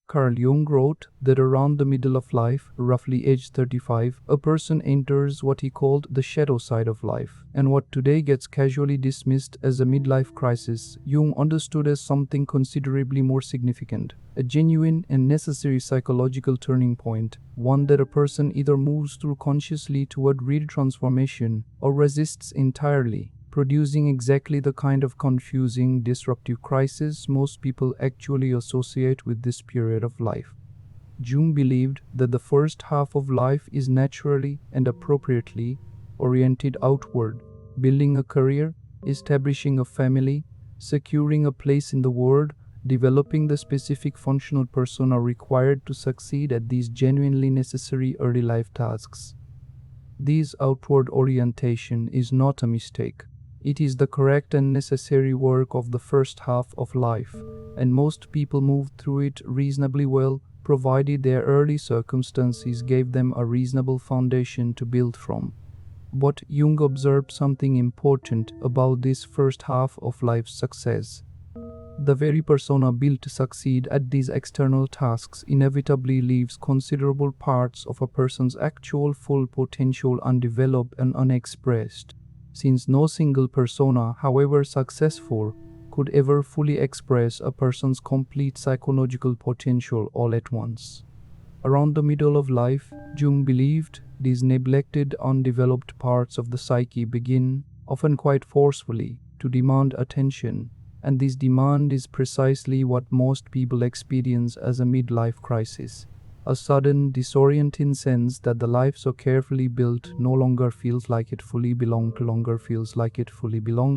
Carl Jung wrote that around the middle of life, roughly age 35, a person enters what he called the shadow side of life, and what today gets casually dismissed as a midlife crisis, Jung understood as something considerably more significant, a genuine and necessary psychological turning point, one that a person either moves through consciously toward real transformation or resists entirely, producing exactly the kind of confusing, disruptive crisis most people actually associate with this period of life. Jung believed that the first half of life is naturally and appropriately oriented outward, building a career, establishing a family, securing a place in the world, developing the specific functional persona required to succeed at these genuinely necessary early life tasks. This outward orientation is not a mistake. It is the correct and necessary work of the first half of life, and most people move through it reasonably well, provided their early circumstances gave them a reasonable foundation to build from. But Jung observed something important about this first half of life's success. The very persona built to succeed at these external tasks inevitably leaves considerable parts of a person's actual full potential undeveloped and unexpressed, since no single persona, however successful, could ever fully express a person's complete psychological potential all at once. Around the middle of life, Jung believed, these neglected, undeveloped parts of the psyche begin, often quite forcefully, to demand attention, and this demand is precisely what most people experience as a midlife crisis. A sudden, disorienting sense that the life so carefully built no longer feels like it fully belongs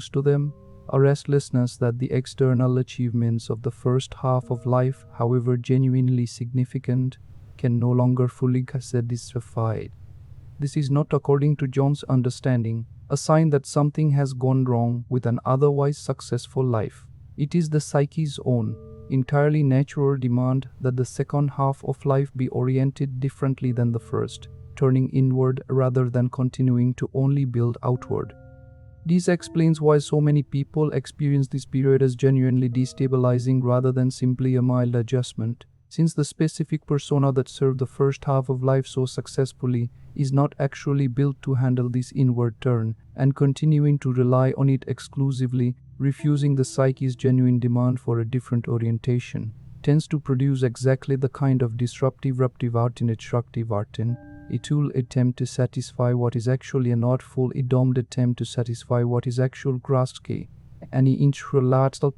to them, a restlessness that the external achievements of the first half of life, however genuinely significant, can no longer fully satisfy. This is not, according to Jung's understanding, a sign that something has gone wrong with an otherwise successful life. It is the psyche's own, entirely natural demand that the second half of life be oriented differently than the first, turning inward rather than continuing to only build outward. This explains why so many people experience this period as genuinely destabilizing rather than simply a mild adjustment, since the specific persona that served the first half of life so successfully is not actually built to handle this inward turn, and continuing to rely on it exclusively, refusing the psyche's genuine demand for a different orientation, tends to produce exactly the kind of disruptive artin, a tool attempt to satisfy what is actually an artful, domed attempt to satisfy what is actual graspke, any intralateral.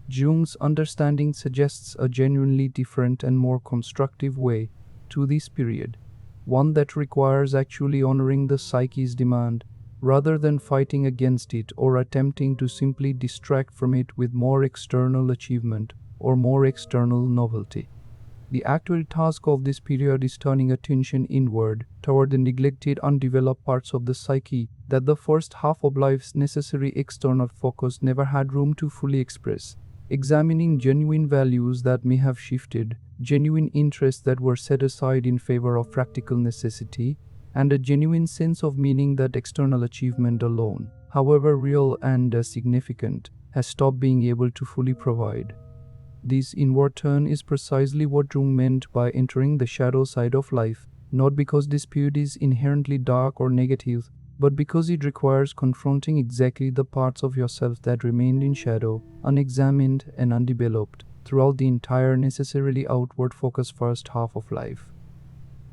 Jung's understanding suggests a genuinely different and more constructive way to this period, one that requires actually honoring the psyche's demand, rather than fighting against it or attempting to simply distract from it with more external achievement or more external novelty. The actual task of this period is turning attention inward, toward the neglected, undeveloped parts of the psyche that the first half of life's necessary external focus never had room to fully express, examining genuine values that may have shifted, genuine interests that were set aside in favor of practical necessity, and a genuine sense of meaning that external achievement alone, however real and significant, has stopped being able to fully provide. This inward turn is precisely what Jung meant by entering the shadow side of life, not because this period is inherently dark or negative, but because it requires confronting exactly the parts of yourself that remained in shadow, unexamined and undeveloped, throughout the entire necessarily outward-focused first half of life.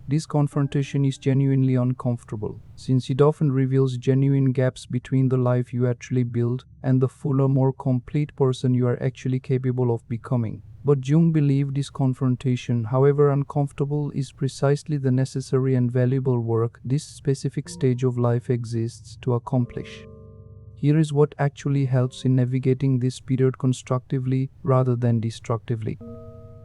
This confrontation is genuinely uncomfortable, since it often reveals genuine gaps between the life you actually build and the fuller, more complete person you are actually capable of becoming. But Jung believed this confrontation, however uncomfortable, is precisely the necessary and valuable work this specific stage of life exists to accomplish. Here is what actually helps in navigating this period constructively rather than destructively.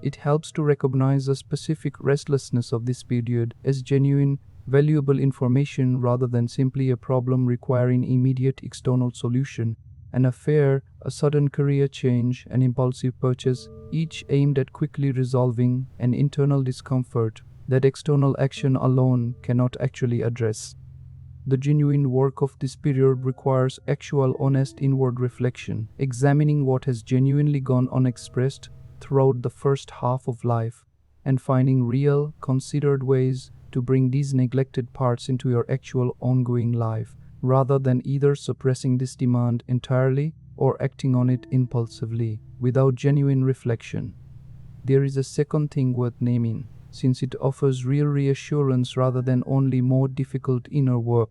It helps to recognize the specific restlessness of this period as genuine, valuable information rather than simply a problem requiring immediate external solution, an affair, a sudden career change, an impulsive purchase, each aimed at quickly resolving an internal discomfort that external action alone cannot actually address. The genuine work of this period requires actual honest inward reflection, examining what has genuinely gone unexpressed, throughout the first half of life, and finding real, considered ways to bring these neglected parts into your actual ongoing life, rather than either suppressing this demand entirely or acting on it impulsively, without genuine reflection. There is a second thing worth naming, since it offers real reassurance rather than only more difficult inner work.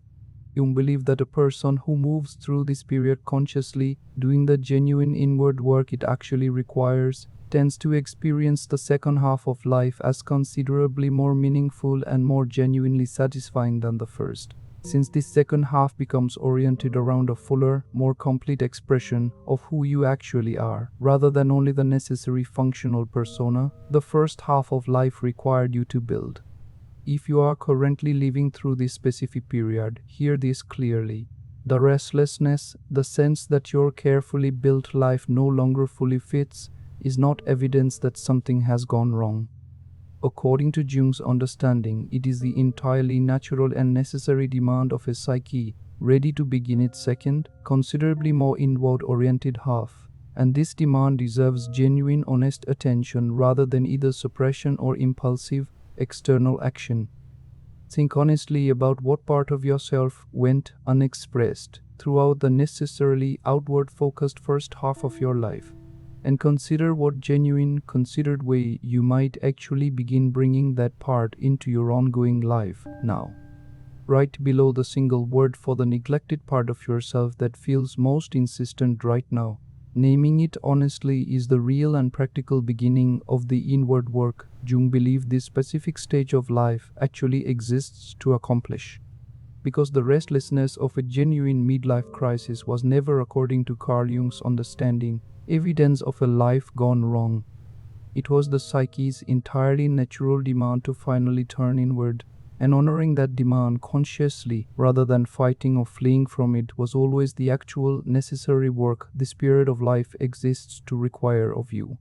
Jung believed that a person who moves through this period consciously, doing the genuine inward work it actually requires, tends to experience the second half of life as considerably more meaningful and more genuinely satisfying than the first. Since this second half becomes oriented around a fuller, more complete expression of who you actually are, rather than only the necessary functional persona the first half of life required you to build. If you are currently living through this specific period, hear this clearly. The restlessness, the sense that your carefully built life no longer fully fits, is not evidence that something has gone wrong. According to Jung's understanding, it is the entirely natural and necessary demand of a psyche ready to begin its second, considerably more inward-oriented half, and this demand deserves genuine, honest attention rather than either suppression or impulsive, external action. Think honestly about what part of yourself went unexpressed throughout the necessarily outward-focused first half of your life, and consider what genuine, considered way you might actually begin bringing that part into your ongoing life now. Right below the single word for the neglected part of yourself that feels most insistent right now, naming it honestly is the real and practical beginning of the inward work Jung believed this specific stage of life actually exists to accomplish. Because the restlessness of a genuine midlife crisis was never, according to Carl Jung's understanding, evidence of a life gone wrong. It was the psyche's entirely natural demand to finally turn inward, and honoring that demand consciously rather than fighting or fleeing from it was always the actual necessary work this period of life exists to require of you.